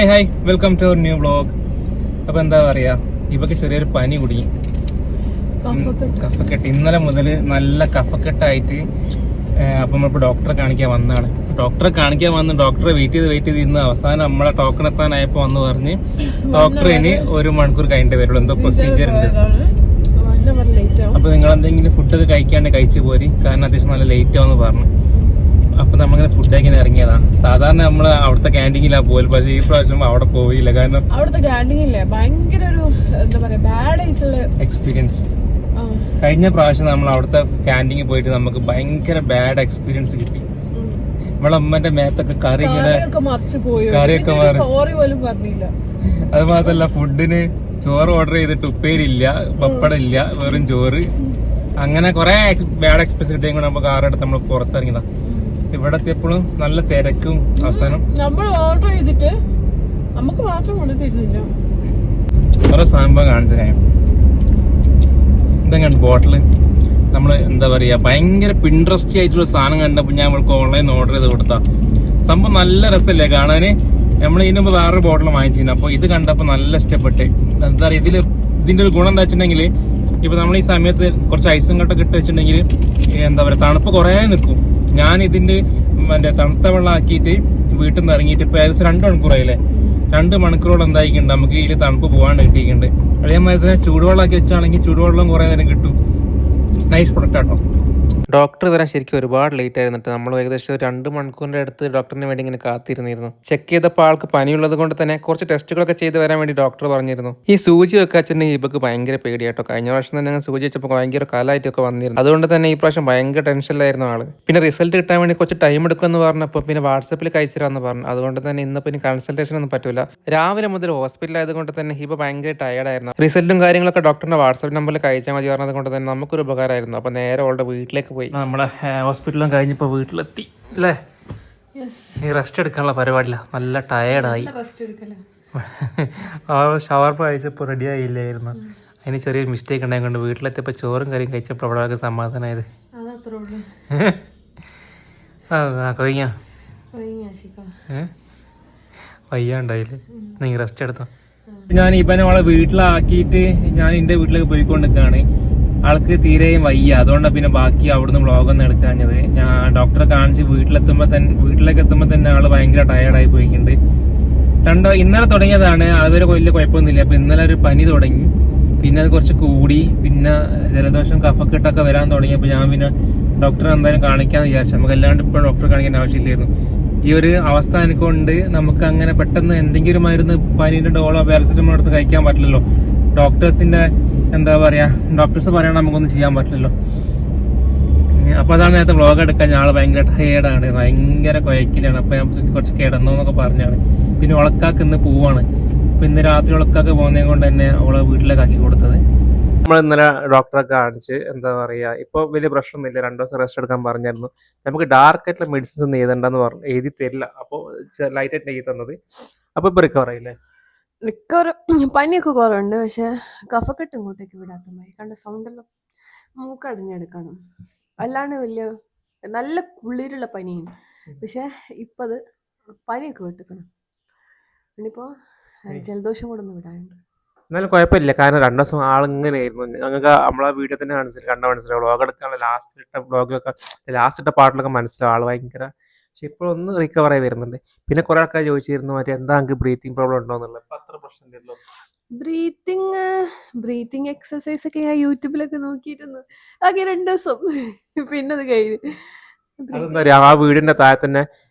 Hi welcome to new vlog. അപ്പോൾ എന്താ പറയുക, ഇവക്ക് ചെറിയൊരു പനി കുടുങ്ങി, കഫക്കെട്ട്. ഇന്നലെ മുതൽ നല്ല കഫക്കെട്ടായിട്ട് അപ്പം നമ്മളിപ്പോൾ ഡോക്ടറെ കാണിക്കാൻ വന്നതാണ്. ഡോക്ടറെ വെയിറ്റ് ചെയ്ത് ഇന്ന് അവസാനം നമ്മളെ ടോക്കൺ എത്താനായപ്പോൾ വന്ന് പറഞ്ഞ് ഡോക്ടർ ഇനി 1 മണിക്കൂർ കഴിഞ്ഞിട്ട് വരുള്ളൂ, എന്തോ പ്രൊസീജിയർ ഉണ്ട്. അപ്പോൾ നിങ്ങൾ എന്തെങ്കിലും ഫുഡൊക്കെ കഴിക്കാണ്ട് കഴിച്ചു പോരി, കാരണം അത്യാവശ്യം നല്ല ലേറ്റ് ആവുമെന്ന് പറഞ്ഞു. അപ്പൊ നമ്മങ്ങനെ ഫുഡ് കഴിക്കാൻ ഇറങ്ങിയതാണ്. സാധാരണ നമ്മള് അവിടുത്തെ ക്യാൻറ്റീനിലാണ് പോലും, പക്ഷെ ഈ പ്രാവശ്യം അവിടെ പോയില്ല, കാരണം അവിടുത്തെ ക്യാൻറ്റീനില്ലേ ഭയങ്കര ഒരു എന്താ പറയാ ബാഡ് ആയിട്ടുള്ള എക്സ്പീരിയൻസ്. കഴിഞ്ഞ പ്രാവശ്യം നമ്മൾ അവിടുത്തെ ക്യാൻറ്റീനിൽ പോയിട്ട് നമുക്ക് ഭയങ്കര ബാഡ് എക്സ്പീരിയൻസ് കിട്ടി. നമ്മളെ അമ്മന്റെ മേത്തൊക്കെ കറി ഇങ്ങനെ കറിയൊക്കെ സോറി പോലും പറഞ്ഞില്ല. അത് മാത്രല്ല, ഫുഡിന് ചോറ് ഓർഡർ ചെയ്തിട്ട് ഉപ്പേരില്ല, പപ്പടം ഇല്ല, വെറും ചോറ്. അങ്ങനെ കുറെ ബാഡ് എക്സ്പീരിയൻസ് കിട്ടിയും കൂടെ നമുക്ക് കാറെടുത്ത് നമ്മൾ പുറത്തിറങ്ങിയതാ. ഇവിടെ എത്തിയപ്പോഴും നല്ല തിരക്കും. അവസാനം നമ്മൾ ഓർഡർ ചെയ്തിട്ട് നമുക്ക് മാത്രം കൊടുത്തിരുന്നില്ല. ഓരോ സംഭവം കാണിച്ചു ഞാൻ. ഇതെങ്ങനെ ബോട്ടില് നമ്മള് എന്താ പറയാ, ഭയങ്കര പിൻട്രസ്റ്റി ആയിട്ടുള്ള സാധനം കണ്ടപ്പോൾ ഞാൻ നമ്മൾക്ക് ഓൺലൈൻ ഓർഡർ ചെയ്ത് കൊടുത്താ. സംഭവം നല്ല രസമല്ലേ കാണാന്. നമ്മൾ ഇതിന് മുമ്പ് വേറൊരു ബോട്ടിൽ വാങ്ങിച്ചിരുന്നു. അപ്പോൾ ഇത് കണ്ടപ്പോൾ നല്ല ഇഷ്ടപ്പെട്ട്. എന്താ പറയുക, ഇതിന്റെ ഒരു ഗുണം എന്താ വെച്ചിട്ടുണ്ടെങ്കിൽ, ഇപ്പൊ നമ്മൾ ഈ സമയത്ത് കുറച്ച് ഐസും കട്ടൊക്കെ ഇട്ട് വെച്ചിട്ടുണ്ടെങ്കിൽ എന്താ പറയുക, തണുപ്പ് കുറേ നിൽക്കും. ഞാൻ ഇതിന്റെ തണുത്ത വെള്ളം ആക്കിയിട്ട് വീട്ടിൽ നിന്ന് ഇറങ്ങിയിട്ട് ഇപ്പൊ ഏകദേശം 2 മണിക്കൂറായില്ലേ. 2 മണിക്കൂറോളം എന്തായിക്കുണ്ട്, നമുക്ക് ഇതിൽ തണുപ്പ് പോകാണ്ട് കിട്ടിയിട്ടുണ്ട്. അതേമാതിരി തന്നെ ചൂടുവെള്ളം ആക്കി വെച്ചാണെങ്കിൽ ചൂടുവെള്ളം കുറെ നേരം കിട്ടും. നൈസ് പ്രൊഡക്റ്റ് ആട്ടോ. ഡോക്ടർ വരാൻ ശരിക്കും ഒരുപാട് ലേറ്റ് ആയിരുന്നിട്ട് നമ്മൾ ഏകദേശം 2 മണിക്കൂറിന്റെ അടുത്ത് ഡോക്ടറിന് വേണ്ടി ഇങ്ങനെ കാത്തിരുന്നിരുന്നു. ചെക്ക് ചെയ്തപ്പോൾ ആൾക്ക് പനിയുള്ളത് കൊണ്ട് തന്നെ കുറച്ച് ടെസ്റ്റുകളൊക്കെ ചെയ്ത് വരാൻ വേണ്ടി ഡോക്ടർ പറഞ്ഞിരുന്നു. ഈ സൂചി വെക്കാച്ചിട്ടുണ്ടെങ്കിൽ ഇവക്ക് ഭയങ്കര പേടിയാട്ടോ. കഴിഞ്ഞ പ്രാവശ്യം തന്നെ ഞങ്ങൾ സൂചി വെച്ചപ്പോൾ ഭയങ്കര കാലമായിട്ടൊക്കെ വന്നിരുന്നു. അതുകൊണ്ട് തന്നെ ഈ പ്രാവശ്യം ഭയങ്കര ടെൻഷനിലായിരുന്നു ആള്. പിന്നെ റിസൾട്ട് കിട്ടാൻ വേണ്ടി കുറച്ച് ടൈം എടുക്കുമെന്ന് പറഞ്ഞപ്പോൾ പിന്നെ വാട്സപ്പിൽ കഴിച്ചിരാന്ന് പറഞ്ഞു. അതുകൊണ്ട് തന്നെ ഇന്നിപ്പോൾ ഇനി കൺസൾട്ടേഷൻ ഒന്നും പറ്റൂല. രാവിലെ മുതൽ ഹോസ്പിറ്റൽ ആയതുകൊണ്ട് തന്നെ ഇപ്പൊ ഭയങ്കര ടയർഡായിരുന്നു. റിസൾട്ടും കാര്യങ്ങളൊക്കെ ഡോക്ടറിന്റെ വാട്സപ്പ് നമ്പറിൽ കഴിച്ചാൽ മതി പറഞ്ഞത് കൊണ്ട് തന്നെ നമുക്കൊരു ഉപകാരമായിരുന്നു. അപ്പൊ നേരെ അവളുടെ വീട്ടിലേക്ക് പോയി. നമ്മളെ ഹോസ്പിറ്റലും കഴിഞ്ഞപ്പോൾ വീട്ടിലെത്തി അല്ലേ. ഈ റെസ്റ്റ് എടുക്കാനുള്ള പരിപാടിയില്ല, നല്ല ടയേർഡായി. ആ ഷവർമ കഴിച്ചപ്പോൾ റെഡി ആയില്ലായിരുന്നു. അതിന് ചെറിയൊരു മിസ്റ്റേക്ക് ഉണ്ടായതുകൊണ്ട് വീട്ടിലെത്തിയപ്പോൾ ചോറും കറിയും കഴിച്ചപ്പോൾ അവിടെ സമാധാനമായത്. കഴിഞ്ഞ വയ്യാണ്ടായില്ലേ, നീ റെസ്റ്റ് എടുത്തോ. ഞാൻ ഇവനെ അവളെ വീട്ടിലാക്കിയിട്ട് ഞാൻ എൻ്റെ വീട്ടിലേക്ക് പോയിക്കൊണ്ടിരിക്കുകയാണ്. ആൾക്ക് തീരെയും വയ്യ, അതുകൊണ്ടാണ് പിന്നെ ബാക്കി അവിടുന്ന് വ്ളോഗൊന്നും എടുക്കാഞ്ഞത്. ഞാൻ ഡോക്ടറെ കാണിച്ച് വീട്ടിലേക്ക് എത്തുമ്പോൾ തന്നെ ആള് ഭയങ്കര ടയേർഡായി പോയിട്ടുണ്ട്. ഇന്നലെ തുടങ്ങിയതാണ്, അതുവരെ വലിയ കുഴപ്പമൊന്നുമില്ല. അപ്പൊ ഇന്നലെ ഒരു പനി തുടങ്ങി, പിന്നെ അത് കുറച്ച് കൂടി, പിന്നെ ജലദോഷം കഫക്കെട്ടൊക്കെ വരാൻ തുടങ്ങിയപ്പോൾ ഞാൻ പിന്നെ ഡോക്ടറെ എന്തായാലും കാണിക്കാന്ന് വിചാരിച്ചു. നമുക്ക് അല്ലാണ്ട് ഇപ്പോൾ ഡോക്ടറെ കാണിക്കേണ്ട ആവശ്യമില്ലായിരുന്നു. ഈ ഒരു അവസ്ഥ എനിക്കൊണ്ട് നമുക്ക് അങ്ങനെ പെട്ടെന്ന് എന്തെങ്കിലും മരുന്ന്, പനീന്റെ ഡോളോ പാരസെറ്റമോൾ എടുത്ത് കഴിക്കാൻ പറ്റില്ലല്ലോ. ഡോക്ടേഴ്സിന്റെ എന്താ പറയാ, ഡോക്ടേഴ്സ് പറയണ നമുക്കൊന്നും ചെയ്യാൻ പറ്റില്ലല്ലോ. അപ്പൊ അതാണ് നേരത്തെ വ്ളോഗ് എടുക്കാൻ. ആള് ഭയങ്കര ടയേർഡാണ്, ഭയങ്കര കുഴക്കിലാണ്. അപ്പൊ നമുക്ക് കുറച്ച് കിടന്നോന്നൊക്കെ പറഞ്ഞാണ്. പിന്നെ ഉളക്കാക്ക് ഇന്ന് പോവാണ്. അപ്പൊ ഇന്ന് രാത്രി ഉളക്കാക്ക് പോകുന്നതിനെ കൊണ്ട് തന്നെ അവളെ വീട്ടിലേക്ക് ആക്കി കൊടുത്തത്. നമ്മൾ ഇന്നലെ ഡോക്ടറെ കാണിച്ച് എന്താ പറയാ, ഇപ്പൊ വലിയ പ്രശ്നമൊന്നുമില്ല. 2 ദിവസം റെസ്റ്റ് എടുക്കാൻ പറഞ്ഞായിരുന്നു. നമുക്ക് ഡാർക്ക് ആയിട്ടുള്ള മെഡിസിൻസ് ഒന്നും എഴുതണ്ടെന്ന് പറഞ്ഞു, എഴുതി തരില്ല. അപ്പോൾ ലൈറ്റ് ആയിട്ട് എഴുതി തന്നത്. അപ്പൊ ഇപ്പൊ റിക്കവർ ആയില്ലേ? പനിയൊക്കെ കുറവുണ്ട്, പക്ഷെ കഫക്കെട്ട് ഇങ്ങോട്ടേക്ക് വിടാത്ത മതി. കണ്ട സൗണ്ടെല്ലാം മൂക്കടഞ്ഞെടുക്കണം. അല്ലാണ്ട് വലിയ നല്ല കുളിരുള്ള പനിയും, പക്ഷെ ഇപ്പം അത് പനിയൊക്കെ വിട്ടിക്കണം. ഇനിയിപ്പോ ജലദോഷം കൂടെ ഒന്ന് വിടാനുണ്ട്. എന്നാലും കുഴപ്പമില്ല, കാരണം 2 ദിവസം ആളിങ്ങനെ ആയിരുന്നു. ഞങ്ങൾക്ക് നമ്മളെ വീഡിയോ തന്നെ കണ്ട മനസ്സിലാവും. വ്ളോഗ് എടുക്കാനുള്ള ലാസ്റ്റ് ഇട്ട പാട്ടിലൊക്കെ മനസ്സിലാവും ആള് ഭയങ്കര. പക്ഷെ ഇപ്പോഴൊന്ന് റിക്കവർ ആയി വരുന്നുണ്ട്. പിന്നെ കുറെ ആൾക്കാർ ചോദിച്ചിരുന്നു മറ്റേ എന്താ നിങ്ങൾക്ക് ബ്രീത്തിങ് പ്രോബ്ലം ഉണ്ടോ എന്നുള്ളത്. അപ്പൊ അത്ര പ്രശ്നമില്ലല്ലോ. ബ്രീത്തിങ് എക്സസൈസ് ഒക്കെ ഞാൻ യൂട്യൂബിലൊക്കെ നോക്കിയിരുന്നു. ആകെ 2 ദിവസം, പിന്നെ അത് കഴിഞ്ഞു. അതെന്താ പറയാ, ആ വീടിന്റെ താഴെ തന്നെ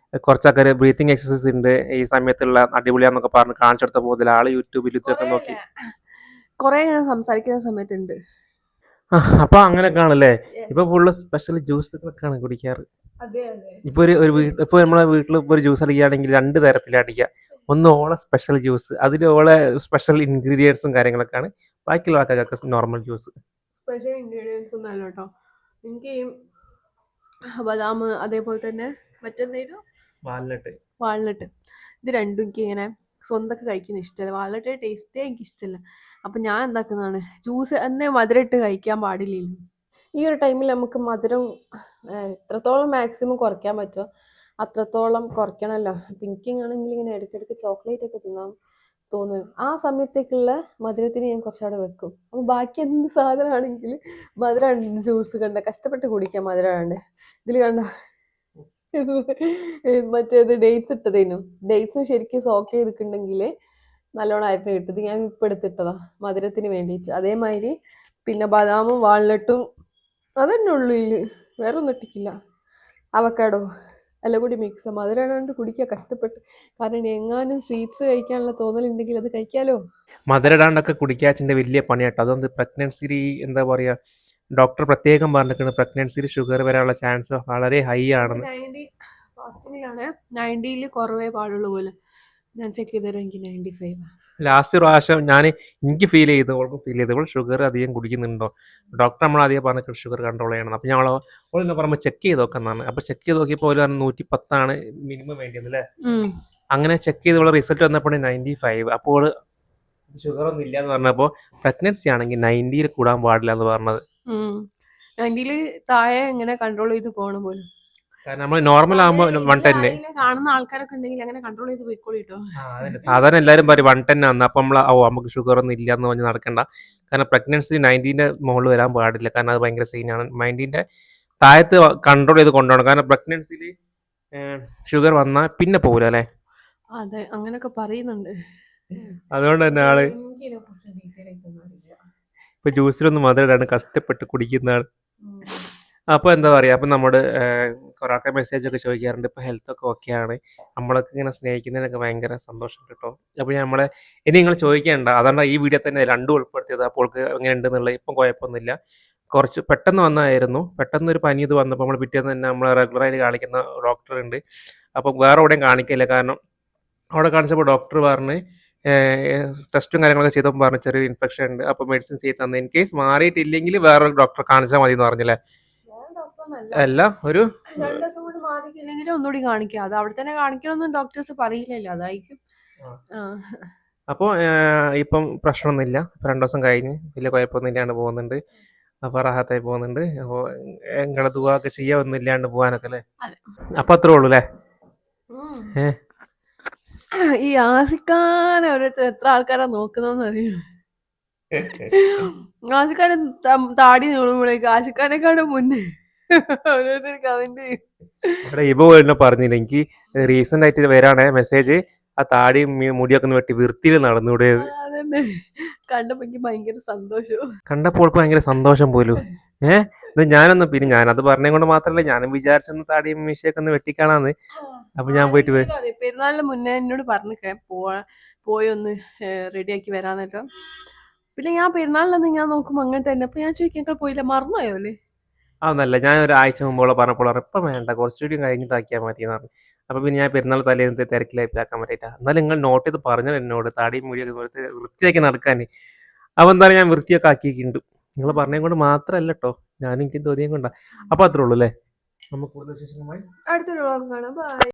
കുറച്ചൊക്കെ ബ്രീത്തിങ് എക്സസൈസ് ഉണ്ട് ഈ സമയത്തുള്ള, അടിപൊളിയാന്നൊക്കെ പറഞ്ഞ് കാണിച്ചെടുത്ത പോലെ ആള് യൂട്യൂബിൽ ഇതൊക്കെ നോക്കി കൊറേ ഞാൻ സംസാരിക്കുന്ന സമയത്തുണ്ട്. അപ്പൊ അങ്ങനെയൊക്കെ ആണല്ലേ. ഇപ്പൊ ഫുള്ള് സ്പെഷ്യൽ ജ്യൂസുകളൊക്കെയാണ് കുടിക്കാറ്. ഇപ്പൊ ഇപ്പൊ നമ്മളെ വീട്ടിൽ ഇപ്പൊ ഒരു ജ്യൂസ് അടിക്കുകയാണെങ്കിൽ 2 തരത്തിൽ അടിക്കുക. ഒന്ന് ഓളെ സ്പെഷ്യൽ ജ്യൂസ്, അതിൽ ഓളെ സ്പെഷ്യൽ ഇൻഗ്രീഡിയൻസും കാര്യങ്ങളൊക്കെയാണ്. ബാക്കിയുള്ള ആൾക്കാർക്ക് നോർമൽ ജ്യൂസ്. സ്പെഷ്യൽ ഇൻഗ്രീഡിയൻസ് ഒന്നും അല്ല കേട്ടോ. എനിക്ക് ബദാം, അതേപോലെ തന്നെ മറ്റെന്തേലും വാൾനട്ട്, ഇത് രണ്ടും എനിക്ക് ഇങ്ങനെ സ്വന്തമൊക്കെ കഴിക്കുന്ന ഇഷ്ടമല്ല. വാൾനട്ട് ടേസ്റ്റേ എനിക്ക് ഇഷ്ടമല്ല. അപ്പം ഞാൻ എന്താക്കുന്നതാണ്, ജ്യൂസ് എന്നേ മധുരം ഇട്ട് കഴിക്കാൻ പാടില്ലല്ലോ. ഈ ഒരു ടൈമിൽ നമുക്ക് മധുരം എത്രത്തോളം മാക്സിമം കുറയ്ക്കാൻ പറ്റുമോ അത്രത്തോളം കുറയ്ക്കണമല്ലോ. പിങ്കിങ് ആണെങ്കിൽ ഇങ്ങനെ ഇടയ്ക്കിടയ്ക്ക് ചോക്ലേറ്റ് ഒക്കെ തിന്നാൻ തോന്നും. ആ സമയത്തേക്കുള്ള മധുരത്തിന് ഞാൻ കുറച്ചവിടെ വെക്കും. അപ്പോൾ ബാക്കി എന്ത് സാധനമാണെങ്കിലും മധുരമാണ്. ജ്യൂസ് കണ്ട കഷ്ടപ്പെട്ട് കുടിക്കാം മധുരമാണ്. ഇതിൽ കണ്ട മറ്റേത് ഡേറ്റ്സ് ഇട്ടതേനു. ഡേറ്റ്സും ശരിക്കും സോക്ക് ചെയ്തിട്ടുണ്ടെങ്കിൽ നല്ലോണം ആയിരുന്നു കിട്ടും. ഇത് ഞാൻ ഇപ്പം എടുത്തിട്ടതാ മധുരത്തിന് വേണ്ടിയിട്ട്. അതേമാതിരി പിന്നെ ബദാമും വാൾനട്ടും അതന്നെ ഉള്ളു ഇതിൽ, വേറെ ഒന്നും ഇട്ടിട്ടില്ല. അവക്കാടോ എല്ലാം കൂടി മിക്സ്. മധുരമാണ്ട് കുടിക്കുക കഷ്ടപ്പെട്ട്. കാരണം എങ്ങാനും സ്വീറ്റ്സ് കഴിക്കാനുള്ള തോന്നലുണ്ടെങ്കിൽ അത് കഴിക്കാലോ. മധുരടാണ്ടൊക്കെ കുടിക്കാച്ചിൻ്റെ വലിയ പണിയാട്ടോ. അതൊന്ന് പ്രഗ്നൻസിയിൽ എന്താ പറയുക, ഡോക്ടർ പ്രത്യേകം പറഞ്ഞിരിക്കുന്നത് പ്രഗ്നൻസിയിൽ ഷുഗർ വരാനുള്ള ചാൻസ് വളരെ ഹൈ ആണെന്ന്. 90 ഫാസ്റ്റിങ്ങിലാണ്. 90ൽ കുറവേ പാടുള്ളൂ പോലെ. ഞാൻ ചെക്ക് ചെയ്തേരം എനിക്ക് 95. ലാസ്റ്റ് പ്രാവശ്യം എനിക്ക് ഫീൽ ചെയ്തു, അവൾക്കും ഫീൽ ചെയ്തു, അവൾ ഷുഗർ അധികം കുടിക്കുന്നുണ്ടോ. ഡോക്ടർ നമ്മളധികം പറഞ്ഞിട്ട് ഷുഗർ കൺട്രോൾ ചെയ്യണം. അപ്പോൾ ഞങ്ങൾ അവളെന്ന് പറയുമ്പോൾ ചെക്ക് ചെയ്ത് നോക്കാന്നാണ്. അപ്പോൾ ചെക്ക് ചെയ്ത് നോക്കിയപ്പോൾ ഒരു 110 മിനിമം വേണ്ടിയത് അല്ലേ. അങ്ങനെ ചെക്ക് ചെയ്ത് ഉള്ള റിസൾട്ട് വന്നപ്പോൾ 95. അപ്പോൾ ഷുഗർ ഒന്നും ഇല്ല എന്ന് പറഞ്ഞപ്പോൾ പ്രഗ്നൻസി ആണെങ്കിൽ 90ൽ കൂടാൻ പാടില്ല എന്ന് പറഞ്ഞത്. 90ൽ താഴെ ഇങ്ങനെ കൺട്രോൾ ചെയ്ത് പോകണം പോലും. കാരണം നമ്മൾ നോർമൽ ആകുമ്പോൾ 110. കാണുന്ന ആൾക്കാരൊക്കെ ഉണ്ടെങ്കിൽ അങ്ങനെ കൺട്രോൾ ചെയ്ത് പോയിക്കോളിട്ടോ. സാധാരണ എല്ലാവരും പറയും 110 ആണ്. അപ്പം നമ്മൾ നമുക്ക് ഷുഗർ ഒന്നും ഇല്ല എന്ന് പറഞ്ഞ് നടക്കണ്ട. കാരണം പ്രഗ്നൻസി 90ൻ്റെ മുകളിൽ വരാൻ പാടില്ല. കാരണം അത് ഭയങ്കര സീനാണ്. 90ൻ്റെ താഴത്ത് കൺട്രോൾ ചെയ്ത് കൊണ്ടുപോകണം. കാരണം പ്രഗ്നൻസിയിൽ ഷുഗർ വന്നാൽ പിന്നെ പോകില്ല അല്ലേ. അതെ, അങ്ങനെയൊക്കെ പറയുന്നുണ്ട്. അതുകൊണ്ട് തന്നെ ആള് ഇപ്പൊ ജ്യൂസിലൊന്നും മധുരമാണ് കഷ്ടപ്പെട്ട് കുടിക്കുന്നതാണ്. അപ്പോൾ എന്താ പറയുക, അപ്പം നമ്മൾ കുറേ ആൾക്കാർ മെസ്സേജൊക്കെ ചോദിക്കാറുണ്ട്. ഇപ്പോൾ ഹെൽത്തൊക്കെ ഓക്കെയാണ്, നമ്മളൊക്കെ ഇങ്ങനെ സ്നേഹിക്കുന്നതിനൊക്കെ ഭയങ്കര സന്തോഷം കേട്ടോ. അപ്പോൾ നമ്മളെ ഇനി നിങ്ങൾ ചോദിക്കേണ്ട, അതുകൊണ്ട് ഈ വീഡിയോ തന്നെ രണ്ടും ഉൾപ്പെടുത്തിയത്. അപ്പോൾ എങ്ങനെ ഉണ്ടെന്നുള്ളത് ഇപ്പം കുഴപ്പമൊന്നുമില്ല. കുറച്ച് പെട്ടെന്ന് വന്നായിരുന്നു. പെട്ടെന്നൊരു പനി ഇത് വന്നപ്പോൾ നമ്മൾ പിറ്റേന്ന് തന്നെ നമ്മൾ റെഗുലറായിട്ട് കാണിക്കുന്ന ഡോക്ടറുണ്ട്. അപ്പം വേറെ എവിടെയും കാണിക്കില്ല. കാരണം അവിടെ കാണിച്ചപ്പോൾ ഡോക്ടർ പറഞ്ഞ് ടെസ്റ്റും കാര്യങ്ങളൊക്കെ ചെയ്തപ്പോൾ പറഞ്ഞ് ചെറിയൊരു ഇൻഫെക്ഷൻ ഉണ്ട്, അപ്പോൾ മെഡിസിൻ ചെയ്ത് തന്നെ ഇൻ കേസ് മാറിയിട്ടില്ലെങ്കിൽ വേറൊരു ഡോക്ടറെ കാണിച്ചാൽ മതി എന്ന് പറഞ്ഞില്ലേ. അല്ല, ഒരു 2 ദിവസം കൊണ്ട് മാറിയിട്ടില്ലെങ്കിൽ ഒന്നുകൂടി കാണിക്കാം. അത് അവിടെ തന്നെ കാണിക്കണമെന്നും ഡോക്ടേഴ്സ് പറയില്ലല്ലോ, അതായിരിക്കും. അപ്പോൾ ഇപ്പം പ്രശ്നമൊന്നുമില്ല. 2 ദിവസം കഴിഞ്ഞ് വലിയ കുഴപ്പമൊന്നുമില്ലാണ്ട് പോകുന്നുണ്ട്. അപ്പോൾ റാഹത്തായി പോകുന്നുണ്ട്. അപ്പോൾ നിങ്ങളെ ദുആ ഒക്കെ ചെയ്യാൻ ഇല്ലാണ്ട് പോകാനൊക്കെ അല്ലേ. അപ്പോൾ അത്രേ ഉള്ളൂ അല്ലേ. ഈ ആശിക്കാനെ ഓരോരുത്തർ എത്ര ആൾക്കാരാ നോക്കുന്നതെന്ന് അറിയോ. ആശിക്കാരൻ താടി നീളുമ്പോഴേക്ക് ആശിക്കാനെക്കാളും മുന്നേ ഓരോരുത്തർ കമന്റ് ചെയ്യും. ഇവിടെ ഇപ്പൊ എന്നെ പറഞ്ഞില്ല, എനിക്ക് റീസെന്റ് ആയിട്ട് വരാണ് മെസ്സേജ്, ആ താടിയും മുടിയൊക്കെ ഒന്ന് വെട്ടി വൃത്തിയിൽ നടന്നൂടെ. അതന്നെ കണ്ടപ്പോ എനിക്ക് ഭയങ്കര സന്തോഷവും. കണ്ടപ്പോൾ ഭയങ്കര സന്തോഷം പോലും. ഇത് ഞാനൊന്ന് പിന്നെ ഞാനത് പറഞ്ഞത് കൊണ്ട് മാത്രമല്ല, ഞാനും വിചാരിച്ചൊന്ന് താടിയും മീശയൊക്കെ ഒന്ന് വെട്ടിക്കാണാന്ന്. അപ്പൊ ഞാൻ പോയിട്ട് പെരുന്നാളിന് മുന്നേ എന്നോട് പറഞ്ഞിട്ടേ പോയി ഒന്ന് റെഡിയാക്കി വരാന്നിട്ടോ. പിന്നെ ഞാൻ പെരുന്നാളിലന്ന് ഞാൻ നോക്കുമ്പോ അങ്ങനെ തന്നെ. അപ്പൊ ഞാൻ ചോദിക്കാൻ പോയില്ല, മറന്നുപോയോ അല്ലേ. അതൊന്നല്ല, ഞാൻ ഒരാഴ്ച മുമ്പോളം പറഞ്ഞപ്പോൾ ഇപ്പം വേണ്ട, കുറച്ചുകൂടി കഴിഞ്ഞിട്ടാക്കിയാൽ മതി എന്ന് പറഞ്ഞു. അപ്പോൾ പിന്നെ ഞാൻ പെരുന്നാൾ തലേന്നത്തെ തിരക്കിലായി ആക്കാൻ പറ്റിയിട്ടാ. എന്നാലും നിങ്ങൾ നോട്ട് ചെയ്ത് പറഞ്ഞത് എന്നോട് താടിയും മുടിയൊക്കെ വൃത്തിയാക്കി നടക്കാൻ. അപ്പോൾ എന്തായാലും ഞാൻ വൃത്തിയൊക്കെ ആക്കിയിട്ടുണ്ട്. നിങ്ങൾ പറഞ്ഞത് കൊണ്ട് മാത്രമല്ല കേട്ടോ, ഞാനും എനിക്ക് തോന്നിയത് കൊണ്ടാണ്. അപ്പോൾ അത്രേ ഉള്ളൂ അല്ലേ. നമുക്ക് കൂടുതൽ വിശേഷങ്ങളുമായി അടുത്തൊരു വ്ളോഗ് കാണാം. ബൈ.